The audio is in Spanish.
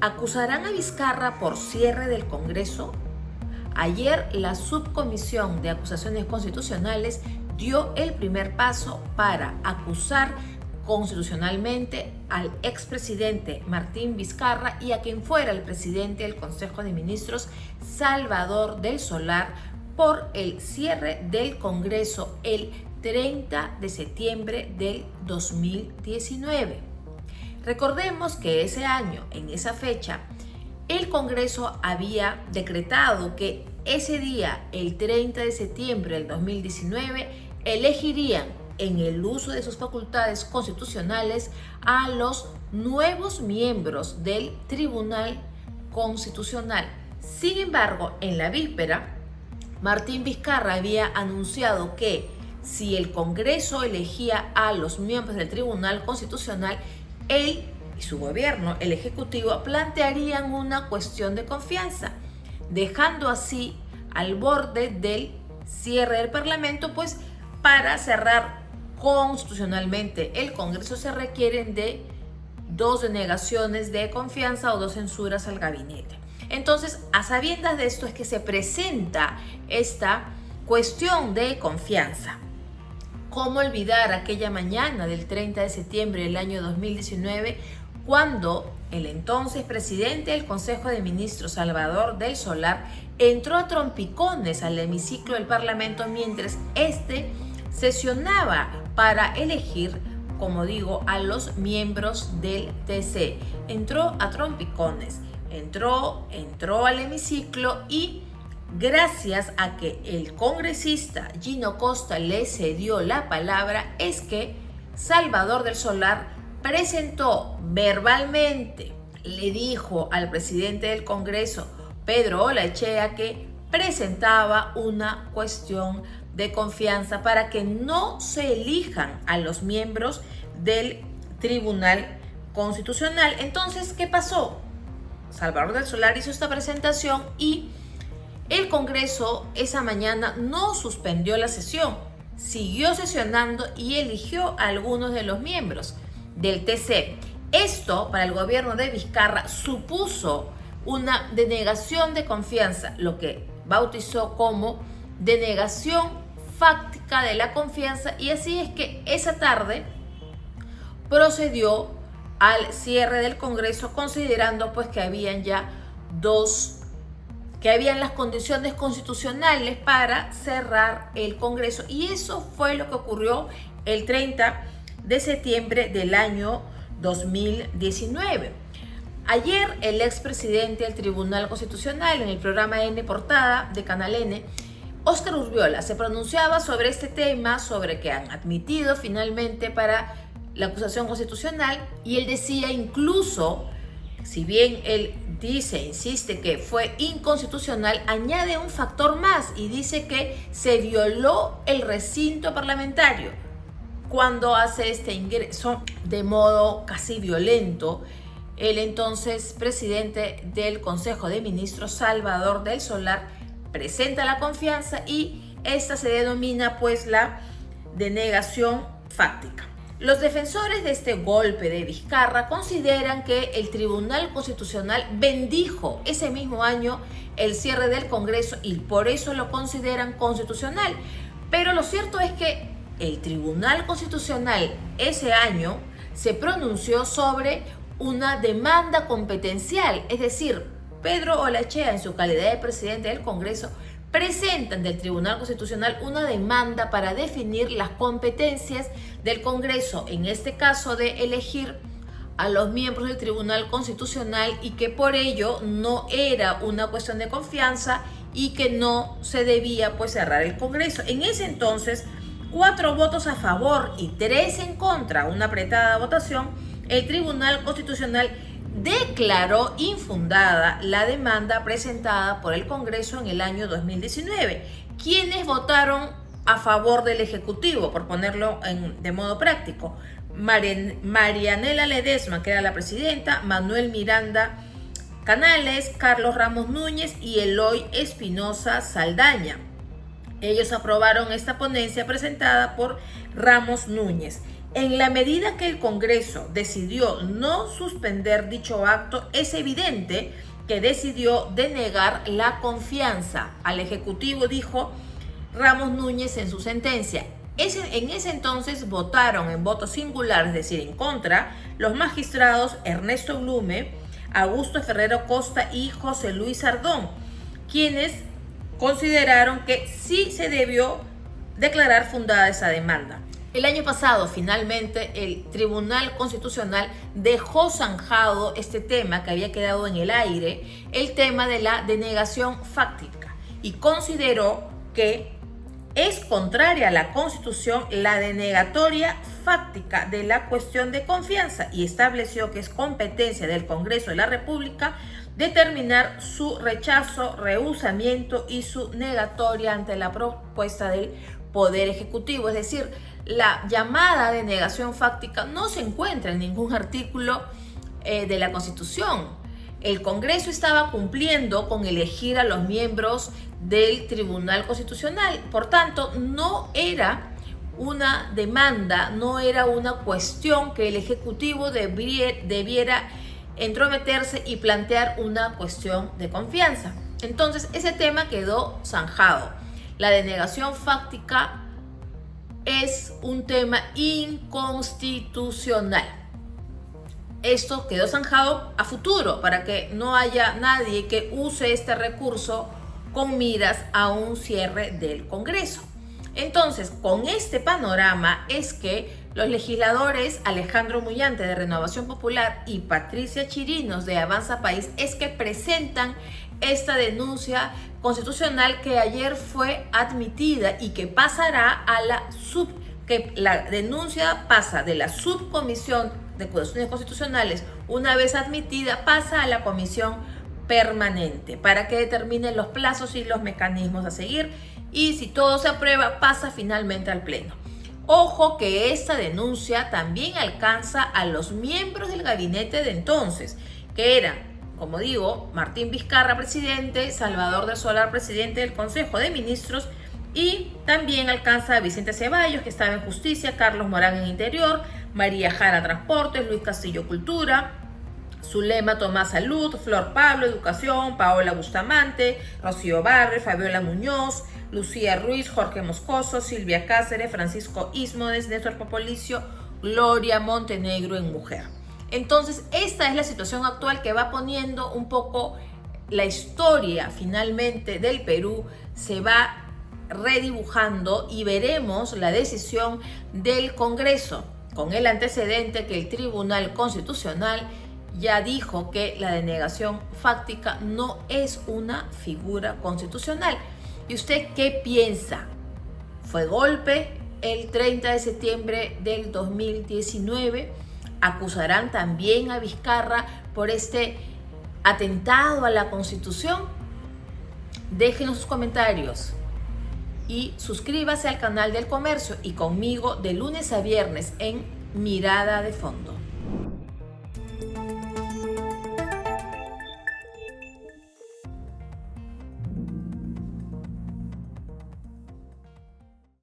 ¿Acusarán a Vizcarra por cierre del Congreso? Ayer la Subcomisión de Acusaciones Constitucionales dio el primer paso para acusar constitucionalmente al expresidente Martín Vizcarra y a quien fuera el presidente del Consejo de Ministros, Salvador del Solar, por el cierre del Congreso el 30 de septiembre del 2019. Recordemos que ese año, en esa fecha, el Congreso había decretado que ese día, el 30 de septiembre del 2019, elegirían en el uso de sus facultades constitucionales a los nuevos miembros del Tribunal Constitucional. Sin embargo, en la víspera, Martín Vizcarra había anunciado que si el Congreso elegía a los miembros del Tribunal Constitucional, él y su gobierno, el Ejecutivo, plantearían una cuestión de confianza, dejando así al borde del cierre del Parlamento, pues para cerrar constitucionalmente el Congreso se requieren de 2 denegaciones de confianza o 2 censuras al gabinete. Entonces, a sabiendas de esto es que se presenta esta cuestión de confianza. ¿Cómo olvidar aquella mañana del 30 de septiembre del año 2019 cuando el entonces presidente del Consejo de Ministros, Salvador del Solar, entró a trompicones al hemiciclo del Parlamento mientras este sesionaba para elegir, como digo, a los miembros del TC? Entró a trompicones, entró al hemiciclo y gracias a que el congresista Gino Costa le cedió la palabra es que Salvador del Solar presentó verbalmente, le dijo al presidente del Congreso, Pedro Olaechea, que presentaba una cuestión de confianza para que no se elijan a los miembros del Tribunal Constitucional. Entonces, ¿qué pasó? Salvador del Solar hizo esta presentación y el Congreso esa mañana no suspendió la sesión, siguió sesionando y eligió a algunos de los miembros del TC. Esto para el gobierno de Vizcarra supuso una denegación de confianza, lo que bautizó como denegación fáctica de la confianza, y así es que esa tarde procedió al cierre del Congreso considerando pues que habían las condiciones constitucionales para cerrar el Congreso, y eso fue lo que ocurrió el 30 de septiembre del año 2019. Ayer el expresidente del Tribunal Constitucional en el programa N Portada de Canal N, Óscar Urbiola, se pronunciaba sobre este tema, sobre que han admitido finalmente para la acusación constitucional, y él decía incluso, si bien él insiste que fue inconstitucional, añade un factor más y dice que se violó el recinto parlamentario cuando hace este ingreso de modo casi violento el entonces presidente del Consejo de Ministros, Salvador del Solar, presenta la confianza y esta se denomina pues la denegación fáctica. Los defensores de este golpe de Vizcarra consideran que el Tribunal Constitucional bendijo ese mismo año el cierre del Congreso y por eso lo consideran constitucional. Pero lo cierto es que el Tribunal Constitucional ese año se pronunció sobre una demanda competencial, es decir, Pedro Olaechea, en su calidad de presidente del Congreso, presentan del Tribunal Constitucional una demanda para definir las competencias del Congreso, en este caso de elegir a los miembros del Tribunal Constitucional, y que por ello no era una cuestión de confianza y que no se debía pues cerrar el Congreso. En ese entonces, 4 votos a favor y 3 en contra, una apretada votación, el Tribunal Constitucional declaró infundada la demanda presentada por el Congreso en el año 2019. ¿Quiénes votaron a favor del Ejecutivo, por ponerlo de modo práctico? Marianela Ledesma, que era la presidenta, Manuel Miranda Canales, Carlos Ramos Núñez y Eloy Espinosa Saldaña. Ellos aprobaron esta ponencia presentada por Ramos Núñez. En la medida que el Congreso decidió no suspender dicho acto, es evidente que decidió denegar la confianza al Ejecutivo, dijo Ramos Núñez en su sentencia. En ese entonces votaron en voto singular, es decir, en contra, los magistrados Ernesto Blume, Augusto Ferrero Costa y José Luis Ardón, quienes consideraron que sí se debió declarar fundada esa demanda. El año pasado, finalmente, el Tribunal Constitucional dejó zanjado este tema que había quedado en el aire, el tema de la denegación fáctica, y consideró que es contraria a la Constitución la denegatoria fáctica de la cuestión de confianza y estableció que es competencia del Congreso de la República determinar su rechazo, rehusamiento y su negatoria ante la propuesta del Poder Ejecutivo. Es decir, la llamada denegación fáctica no se encuentra en ningún artículo de la Constitución. El Congreso estaba cumpliendo con elegir a los miembros del Tribunal Constitucional. Por tanto, no era una demanda, no era una cuestión que el Ejecutivo debiera entrometerse y plantear una cuestión de confianza. Entonces, ese tema quedó zanjado. La denegación fáctica es un tema inconstitucional. Esto quedó zanjado a futuro para que no haya nadie que use este recurso con miras a un cierre del Congreso. Entonces, con este panorama es que los legisladores Alejandro Mullante de Renovación Popular y Patricia Chirinos de Avanza País es que presentan esta denuncia constitucional que ayer fue admitida y que pasará a que la denuncia pasa de la subcomisión de acusaciones constitucionales, una vez admitida, pasa a la comisión permanente para que determine los plazos y los mecanismos a seguir, y si todo se aprueba, pasa finalmente al Pleno. Ojo que esta denuncia también alcanza a los miembros del gabinete de entonces, que eran, como digo, Martín Vizcarra, presidente, Salvador del Solar, presidente del Consejo de Ministros, y también alcanza a Vicente Ceballos, que estaba en Justicia, Carlos Morán en Interior, María Jara Transportes, Luis Castillo Cultura, Zulema Tomás Salud, Flor Pablo Educación, Paola Bustamante, Rocío Barre, Fabiola Muñoz, Lucía Ruiz, Jorge Moscoso, Silvia Cáceres, Francisco Ismodes, Néstor Popolicio, Gloria Montenegro en Mujer. Entonces, esta es la situación actual que va poniendo un poco la historia finalmente del Perú, se va redibujando y veremos la decisión del Congreso, con el antecedente que el Tribunal Constitucional ya dijo que la denegación fáctica no es una figura constitucional. ¿Y usted qué piensa? ¿Fue golpe el 30 de septiembre del 2019? ¿Acusarán también a Vizcarra por este atentado a la Constitución? Déjenos sus comentarios y suscríbase al canal del Comercio y conmigo de lunes a viernes en Mirada de Fondo.